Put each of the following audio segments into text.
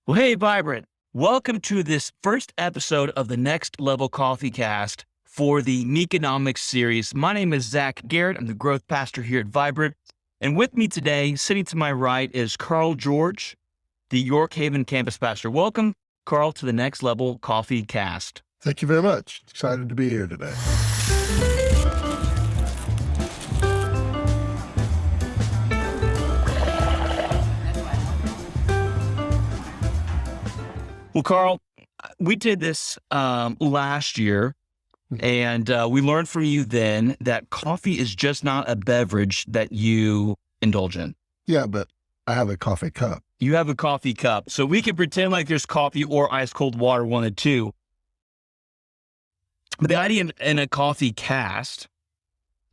Well, hey, Vibrant. Welcome to this first episode of the Next Level Coffecast for the Meekonomics series. My name is Zach Garrett. I'm the growth pastor here at Vibrant. And with me today, sitting to my right, is Carl George, the York Haven campus pastor. Welcome, Carl, to the Next Level Coffecast. Thank you very much. Excited to be here today. Well, Carl, we did this last year, and we learned from you then that coffee is just not a beverage that you indulge in. Yeah, but I have a coffee cup. You have a coffee cup, so we can pretend like there's coffee or ice cold water, one of the two. But the idea in a coffee cast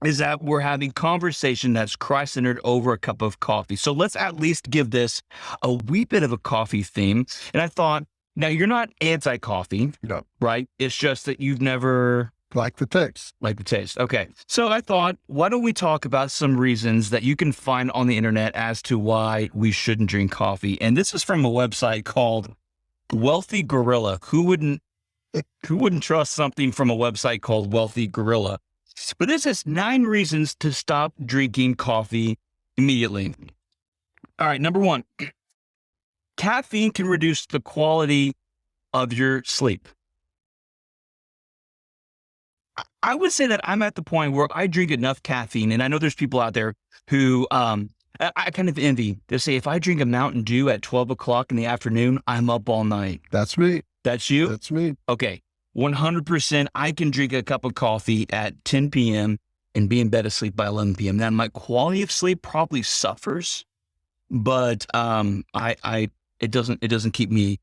is that we're having conversation that's Christ-centered over a cup of coffee. So let's at least give this a wee bit of a coffee theme. And I thought, now you're not anti-coffee, No. right? It's just that you've never Like the taste. liked the taste. Okay. So I thought, why don't we talk about some reasons that you can find on the internet as to why we shouldn't drink coffee? And this is from a website called Wealthy Gorilla. Who wouldn't trust something from a website called Wealthy Gorilla? But this is 9 reasons to stop drinking coffee immediately. All right. Number 1, caffeine can reduce the quality of your sleep. I would say that I'm at the point where I drink enough caffeine, and I know there's people out there who I kind of envy. They say, if I drink a Mountain Dew at 12 o'clock in the afternoon, I'm up all night. That's me. That's you? That's me. Okay. 100%. I can drink a cup of coffee at 10 p.m. and be in bed asleep by 11 p.m. Now, my quality of sleep probably suffers, but it doesn't keep me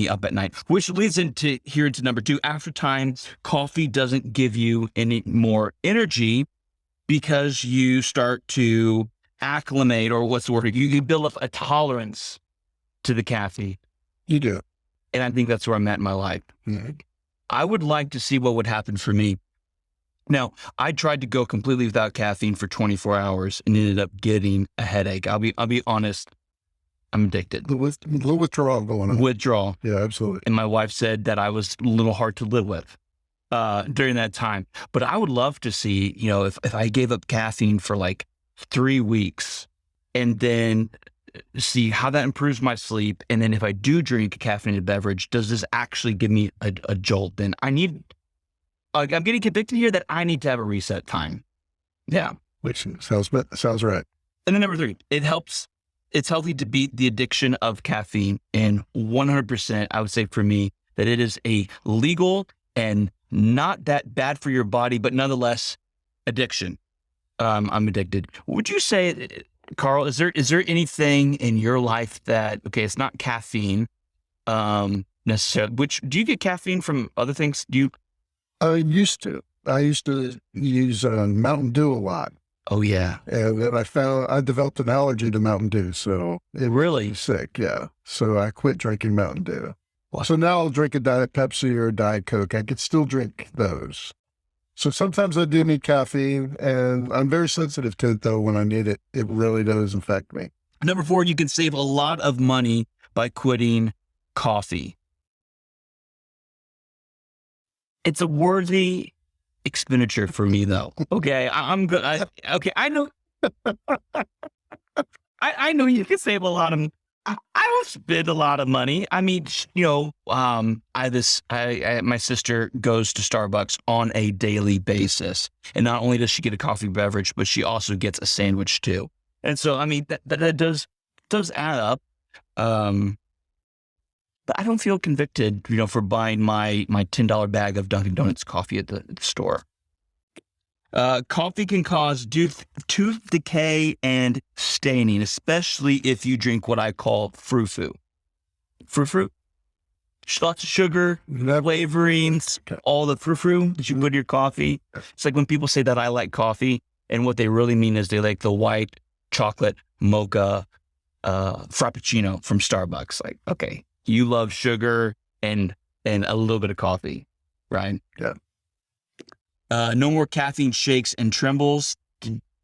up at night, which leads into number 2. After time, coffee doesn't give you any more energy because you start to acclimate, or what's the word? You build up a tolerance to the caffeine. You do. And I think that's where I'm at in my life. Mm-hmm. I would like to see what would happen for me. Now, I tried to go completely without caffeine for 24 hours and ended up getting a headache. I'll be honest. I'm addicted. A little withdrawal going on. Withdrawal. Yeah, absolutely. And my wife said that I was a little hard to live with during that time. But I would love to see, if I gave up caffeine for like 3 weeks and then see how that improves my sleep. And then if I do drink a caffeinated beverage, does this actually give me a jolt? Then I'm getting convicted here that I need to have a reset time. Yeah. Which sounds right. And then number 3, it's healthy to beat the addiction of caffeine. And 100%, I would say for me, that it is a legal and not that bad for your body, but nonetheless, addiction. I'm addicted. Would you say, Carl, is there anything in your life that, okay, it's not caffeine necessarily, do you get caffeine from other things? I used to use Mountain Dew a lot. Oh, yeah. And then I developed an allergy to Mountain Dew. So it really was sick. Yeah. So I quit drinking Mountain Dew. What? So now I'll drink a Diet Pepsi or a Diet Coke. I could still drink those. So sometimes I do need caffeine, and I'm very sensitive to it, though. When I need it, it really does affect me. Number 4, you can save a lot of money by quitting coffee. It's a worthy expenditure for me, though. Okay, I'm good. I know. I know you can save a lot of. I don't spend a lot of money. I mean, my sister goes to Starbucks on a daily basis, and not only does she get a coffee beverage, but she also gets a sandwich too. And so, I mean, that does add up. But I don't feel convicted, for buying my $10 bag of Dunkin' Donuts coffee at the store. Coffee can cause tooth decay and staining, especially if you drink what I call frou-frou. Frou-frou? Lots of sugar, flavorings, all the frou-frou that you put in your coffee. It's like when people say that I like coffee, and what they really mean is they like the white chocolate mocha frappuccino from Starbucks. Like, okay, you love sugar and a little bit of coffee, right? Yeah. No more caffeine shakes and trembles.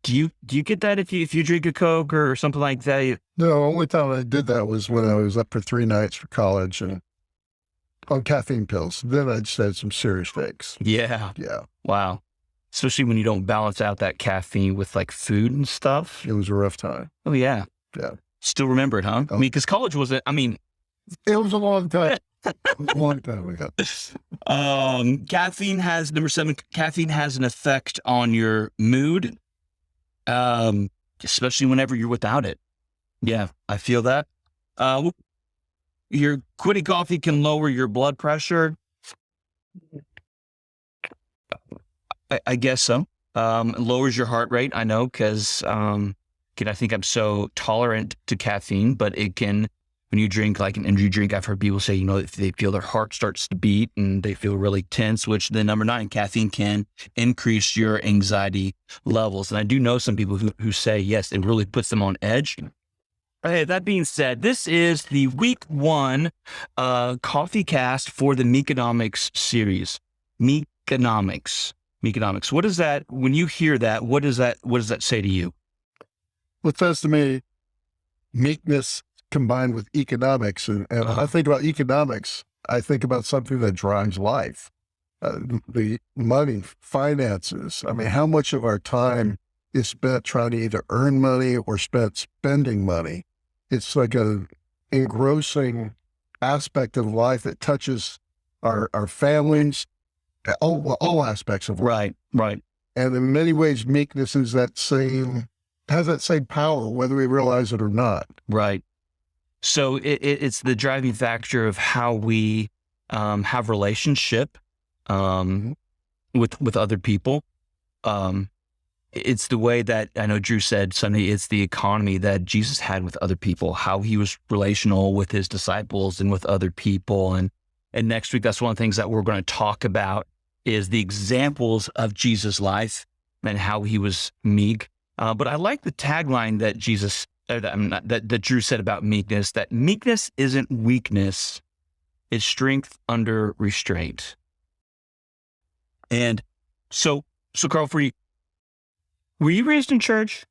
Do you get that if you drink a Coke or something like that? No, only time I did that was when I was up for 3 nights for college and on caffeine pills. Then I just had some serious fakes. Yeah. Yeah. Wow. Especially when you don't balance out that caffeine with like food and stuff. It was a rough time. Oh yeah. Yeah. Still remember it, huh? Oh. I mean, because college wasn't, I mean, it was a long time. A long time ago. Caffeine has, number 7, caffeine has an effect on your mood. Especially whenever you're without it. Yeah, I feel that. Your quitting coffee can lower your blood pressure. I guess so. It lowers your heart rate. I know because I think I'm so tolerant to caffeine, but it can, when you drink like an energy drink, I've heard people say, if they feel their heart starts to beat and they feel really tense, which then number 9, caffeine can increase your anxiety levels. And I do know some people who say, yes, it really puts them on edge. Hey, that being said, this is the week 1 Coffeecast for the Meekonomics series. Meekonomics. What is that? When you hear that, what does that say to you? Well, it says to me, meekness combined with economics. And when I think about economics, I think about something that drives life. The money, finances. I mean, how much of our time is spent trying to either earn money or spent spending money? It's like a engrossing aspect of life that touches our families, all aspects of life. Right. And in many ways, meekness is has that same power, whether we realize it or not. Right. So it's the driving factor of how we have relationship with other people. It's the way that I know Drew said Sunday, it's the economy that Jesus had with other people, how he was relational with his disciples and with other people. And next week, that's one of the things that we're going to talk about is the examples of Jesus' life and how he was meek. But I like the tagline that that Drew said about meekness, that meekness isn't weakness, it's strength under restraint. And so Carl, were you raised in church?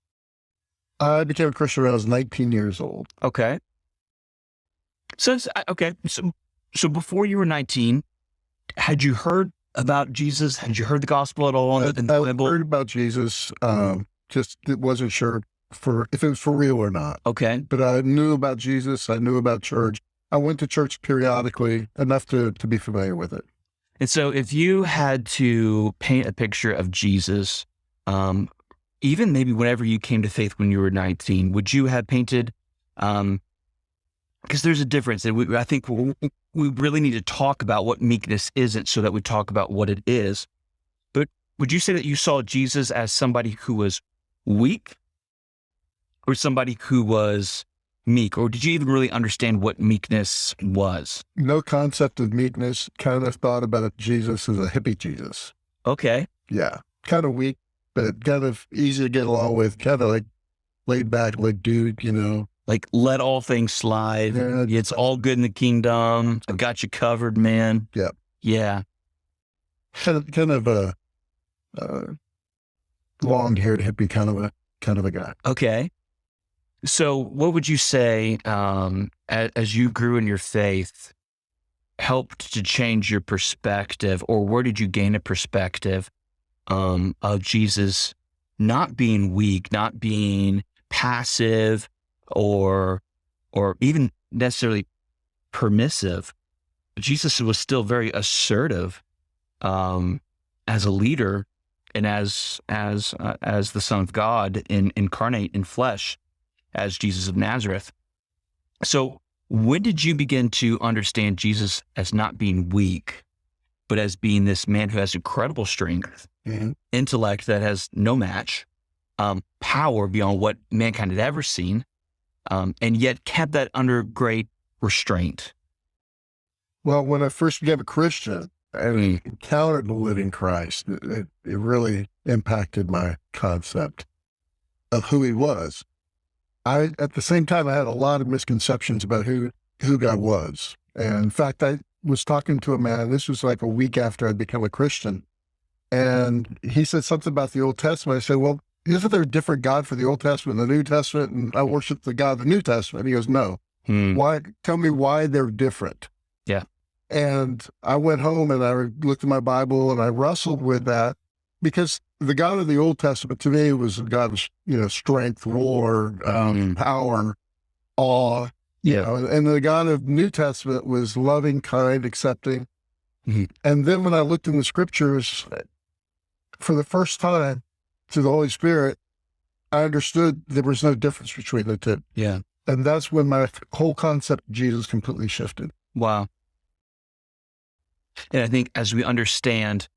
I became a Christian when I was 19 years old. Okay. So before you were 19, had you heard about Jesus? Had you heard the gospel at all? I heard about Jesus, just wasn't sure if it was for real or not. Okay. But I knew about Jesus. I knew about church. I went to church periodically, enough to be familiar with it. And so if you had to paint a picture of Jesus, even maybe whenever you came to faith when you were 19, would you have painted, because there's a difference, and I think we really need to talk about what meekness isn't so that we talk about what it is. But would you say that you saw Jesus as somebody who was weak or somebody who was meek? Or did you even really understand what meekness was? No concept of meekness. Kind of thought about Jesus as a hippie Jesus. Okay. Yeah. Kind of weak, but kind of easy to get along with, kind of like laid back, like dude, Like let all things slide. Yeah. It's all good in the kingdom. I've got you covered, man. Yeah. Yeah. Kind of a long-haired hippie kind of a guy. Okay. So what would you say, as you grew in your faith, helped to change your perspective, or where did you gain a perspective of Jesus not being weak, not being passive, or even necessarily permissive? Jesus was still very assertive as a leader and as the Son of God incarnate in flesh as Jesus of Nazareth. So when did you begin to understand Jesus as not being weak, but as being this man who has incredible strength, Mm-hmm. intellect that has no match, power beyond what mankind had ever seen, and yet kept that under great restraint? Well, when I first became a Christian and encountered the living Christ, it really impacted my concept of who he was. At the same time, I had a lot of misconceptions about who God was. And in fact, I was talking to a man, this was like a week after I'd become a Christian, and he said something about the Old Testament. I said, well, isn't there a different God for the Old Testament and the New Testament? And I worship the God of the New Testament. He goes, no. Why? Tell me why they're different. Yeah. And I went home and I looked at my Bible and I wrestled with that, because the God of the Old Testament to me was a God of, strength, war, power, awe. Yeah. And the God of New Testament was loving, kind, accepting. And then when I looked in the scriptures for the first time through the Holy Spirit, I understood there was no difference between the two. Yeah. And that's when my whole concept of Jesus completely shifted. Wow. And I think as we understand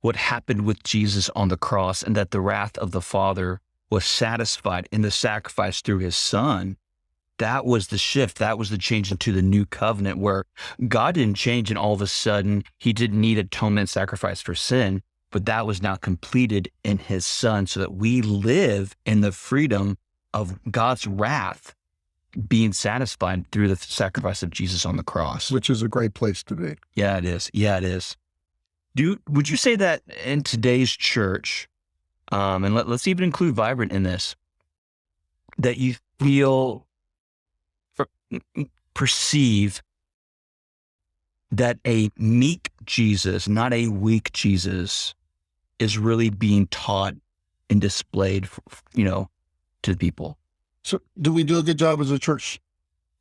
what happened with Jesus on the cross, and that the wrath of the Father was satisfied in the sacrifice through his Son, that was the shift. That was the change into the new covenant, where God didn't change and all of a sudden he didn't need atonement sacrifice for sin, but that was now completed in his Son, so that we live in the freedom of God's wrath being satisfied through the sacrifice of Jesus on the cross. Which is a great place to be. Yeah, it is. Yeah, it is. Would you say that in today's church, and let's even include Vibrant in this, that you perceive that a meek Jesus, not a weak Jesus, is really being taught and displayed, to the people? So do we do a good job as a church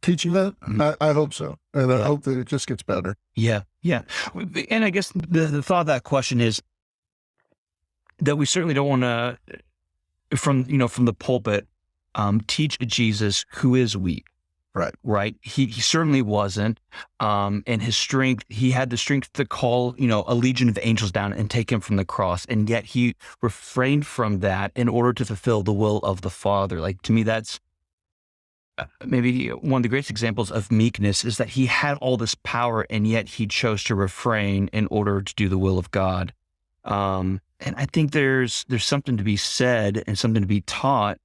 teaching that? I hope so. And I hope that it just gets better. Yeah. Yeah. And I guess the thought of that question is that we certainly don't want to, from the pulpit, teach a Jesus who is weak. Right. He certainly wasn't. And his strength, he had the strength to call, a legion of angels down and take him from the cross. And yet he refrained from that in order to fulfill the will of the Father. Like, to me, that's maybe one of the greatest examples of meekness, is that he had all this power and yet he chose to refrain in order to do the will of God. And I think there's something to be said and something to be taught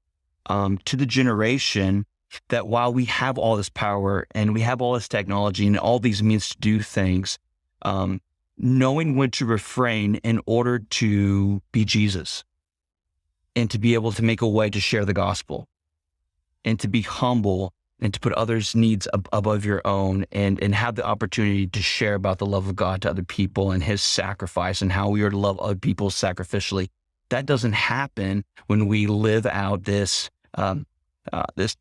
to the generation, that while we have all this power and we have all this technology and all these means to do things, knowing when to refrain in order to be Jesus, and to be able to make a way to share the gospel, and to be humble, and to put others' needs above your own, and have the opportunity to share about the love of God to other people and his sacrifice and how we are to love other people sacrificially. That doesn't happen when we live out this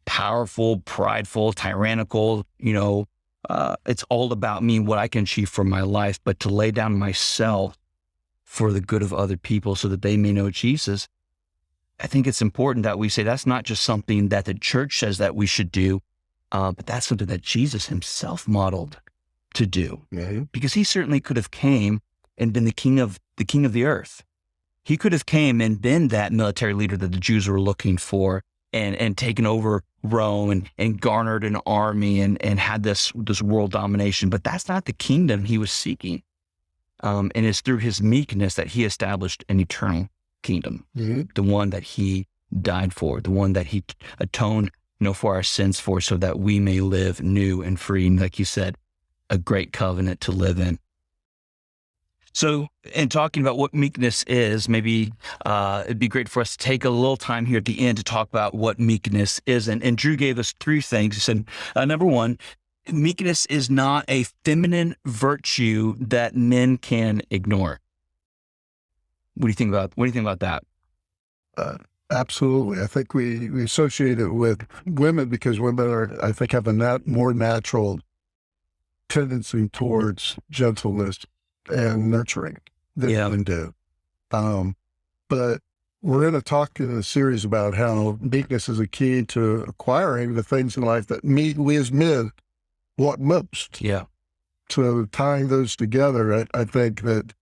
powerful, prideful, tyrannical, it's all about me, what I can achieve for my life, but to lay down myself for the good of other people so that they may know Jesus. I think it's important that we say that's not just something that the church says that we should do, but that's something that Jesus himself modeled to do. Mm-hmm. Because he certainly could have came and been the king of the earth. He could have came and been that military leader that the Jews were looking for, and taken over Rome and garnered an army and had this world domination. But that's not the kingdom he was seeking. And it's through his meekness that he established an eternal kingdom, the one that he died for, the one that he atoned for our sins for, so that we may live new and free. And like you said, a great covenant to live in. So, in talking about what meekness is, maybe it'd be great for us to take a little time here at the end to talk about what meekness is. And Drew gave us three things. He said, number one, meekness is not a feminine virtue that men can ignore. What do you think about that? Absolutely. I think we associate it with women because women I think, have a more natural tendency towards gentleness and nurturing than men do. But we're going to talk in a series about how meekness is a key to acquiring the things in life that we as men want most. Yeah. So tying those together, I think that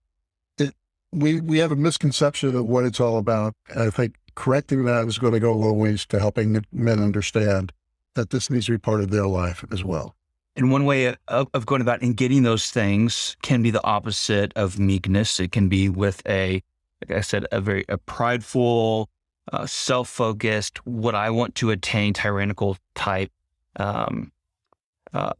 we have a misconception of what it's all about. And I think correcting that is going to go a long ways to helping men understand that this needs to be part of their life as well. And one way of going about and getting those things can be the opposite of meekness. It can be with like I said, a prideful, self-focused, what I want to attain, tyrannical type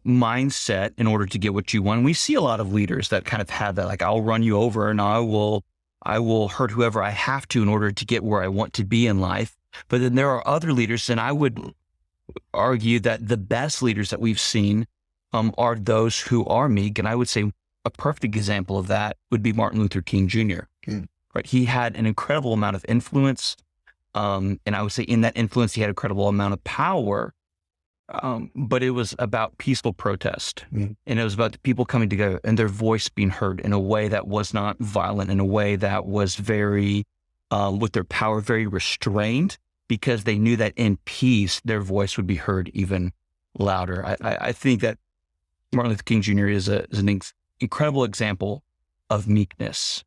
mindset in order to get what you want. And we see a lot of leaders that kind of have that, like, I'll run you over and I will I will hurt whoever I have to in order to get where I want to be in life. But then there are other leaders, and I would argue that the best leaders that we've seen are those who are meek. And I would say a perfect example of that would be Martin Luther King Jr. Right? He had an incredible amount of influence. And I would say in that influence, he had a credible amount of power. But it was about peaceful protest. And it was about the people coming together and their voice being heard in a way that was not violent, in a way that was very, with their power, very restrained, because they knew that in peace, their voice would be heard even louder. I think that Martin Luther King Jr. is an incredible example of meekness.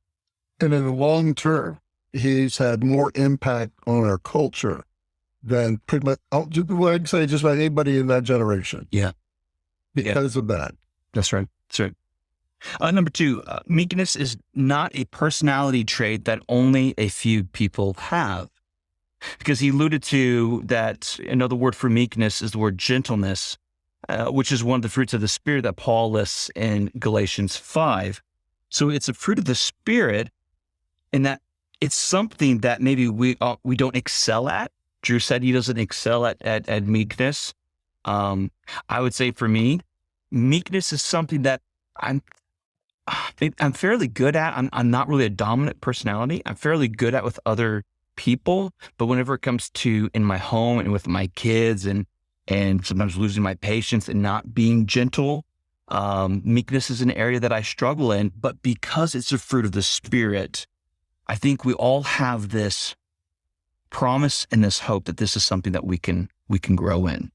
And in the long term, he's had more impact on our culture than pretty much, I'd say just about anybody in that generation. Yeah. Because of that. That's right. That's right. Number 2, meekness is not a personality trait that only a few people have. Because he alluded to that another word for meekness is the word gentleness, which is one of the fruits of the Spirit that Paul lists in Galatians 5. So it's a fruit of the Spirit in that it's something that maybe we don't excel at. Drew said he doesn't excel at meekness. I would say for me, meekness is something that I'm fairly good at. I'm not really a dominant personality. I'm fairly good at with other people, but whenever it comes to in my home and with my kids and sometimes losing my patience and not being gentle, meekness is an area that I struggle in. But because it's a fruit of the Spirit, I think we all have this promise and this hope that this is something that we can grow in.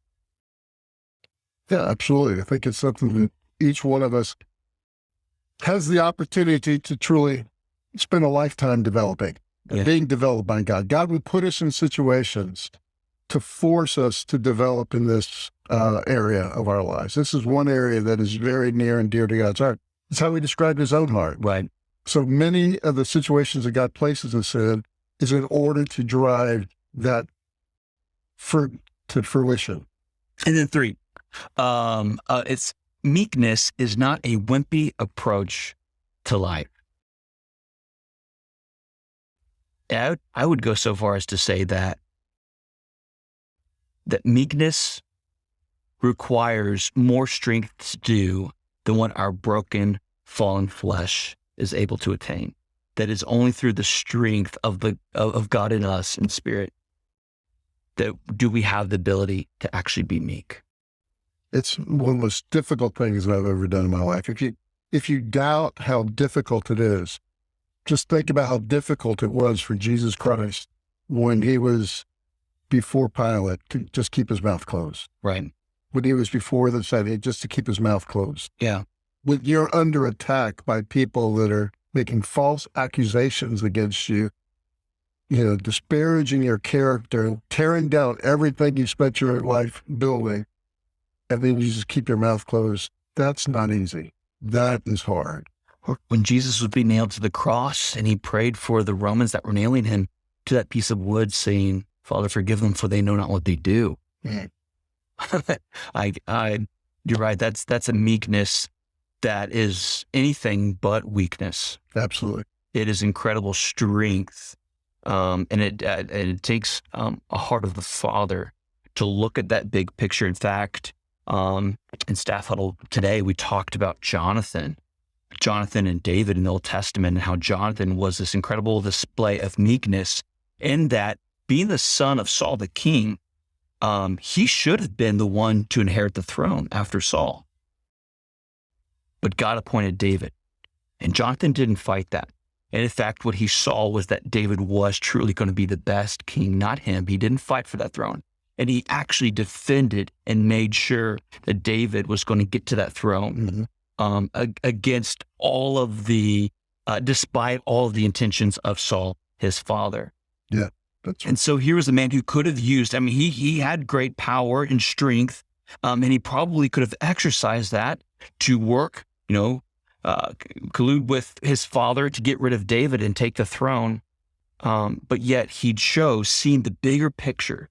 Yeah, absolutely. I think it's something that each one of us has the opportunity to truly spend a lifetime developing, being developed by God. God would put us in situations to force us to develop in this area of our lives. This is one area that is very near and dear to God's heart. It's how he described his own heart. Right. So many of the situations that God places us in is in order to drive that fruit to fruition. And then 3, it's meekness is not a wimpy approach to life. I would go so far as to say that meekness requires more strength to do than what our broken, fallen flesh is able to attain. That is only through the strength of God in us in spirit that do we have the ability to actually be meek. It's one of the most difficult things I've ever done in my life. If you doubt how difficult it is, just think about how difficult it was for Jesus Christ when he was before Pilate to just keep his mouth closed. Right. When he was before the Senate, just to keep his mouth closed. Yeah. When you're under attack by people that are making false accusations against you, disparaging your character, tearing down everything you spent your life building, and then you just keep your mouth closed. That's not easy. That is hard. When Jesus was being nailed to the cross and he prayed for the Romans that were nailing him to that piece of wood saying, Father, forgive them for they know not what they do. Mm. You're right. That's a meekness that is anything but weakness. Absolutely. It is incredible strength. And it takes a heart of the Father to look at that big picture. In fact, in Staff Huddle today, we talked about Jonathan and David in the Old Testament and how Jonathan was this incredible display of meekness in that being the son of Saul the king, he should have been the one to inherit the throne after Saul. But God appointed David, and Jonathan didn't fight that. And in fact, what he saw was that David was truly going to be the best king, not him. He didn't fight for that throne. And he actually defended and made sure that David was going to get to that throne against all of the, despite all of the intentions of Saul, his father. Yeah, that's right. And so here was a man who could have used, he had great power and strength, and he probably could have exercised that to work, collude with his father to get rid of David and take the throne. But yet he chose seeing the bigger picture,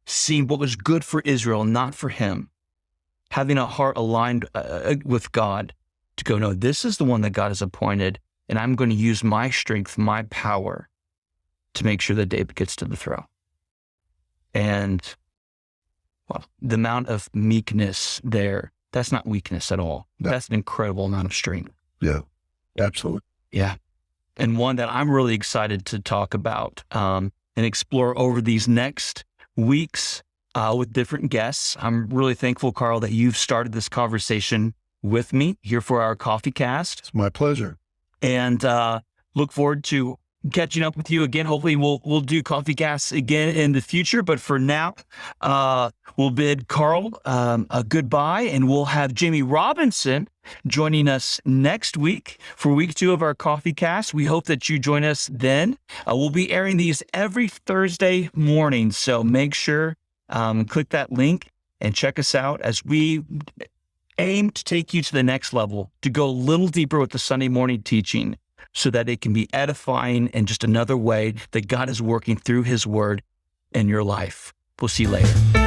seeing what was good for Israel, not for him, having a heart aligned with God to go, no, this is the one that God has appointed and I'm going to use my strength, my power to make sure that David gets to the throne. And well, the amount of meekness there, that's not weakness at all. No. That's an incredible amount of strength. Yeah, absolutely. Yeah. And one that I'm really excited to talk about and explore over these next weeks with different guests. I'm really thankful, Carl, that you've started this conversation with me here for our Coffeecast. It's my pleasure. And look forward to catching up with you again. Hopefully we'll do Coffeecasts again in the future. But for now, we'll bid Carl a goodbye, and we'll have Jamie Robinson joining us next week for week 2 of our Coffeecast. We hope that you join us then. We'll be airing these every Thursday morning. So make sure click that link and check us out as we aim to take you to the next level, to go a little deeper with the Sunday morning teaching, so that it can be edifying and just another way that God is working through his word in your life. We'll see you later.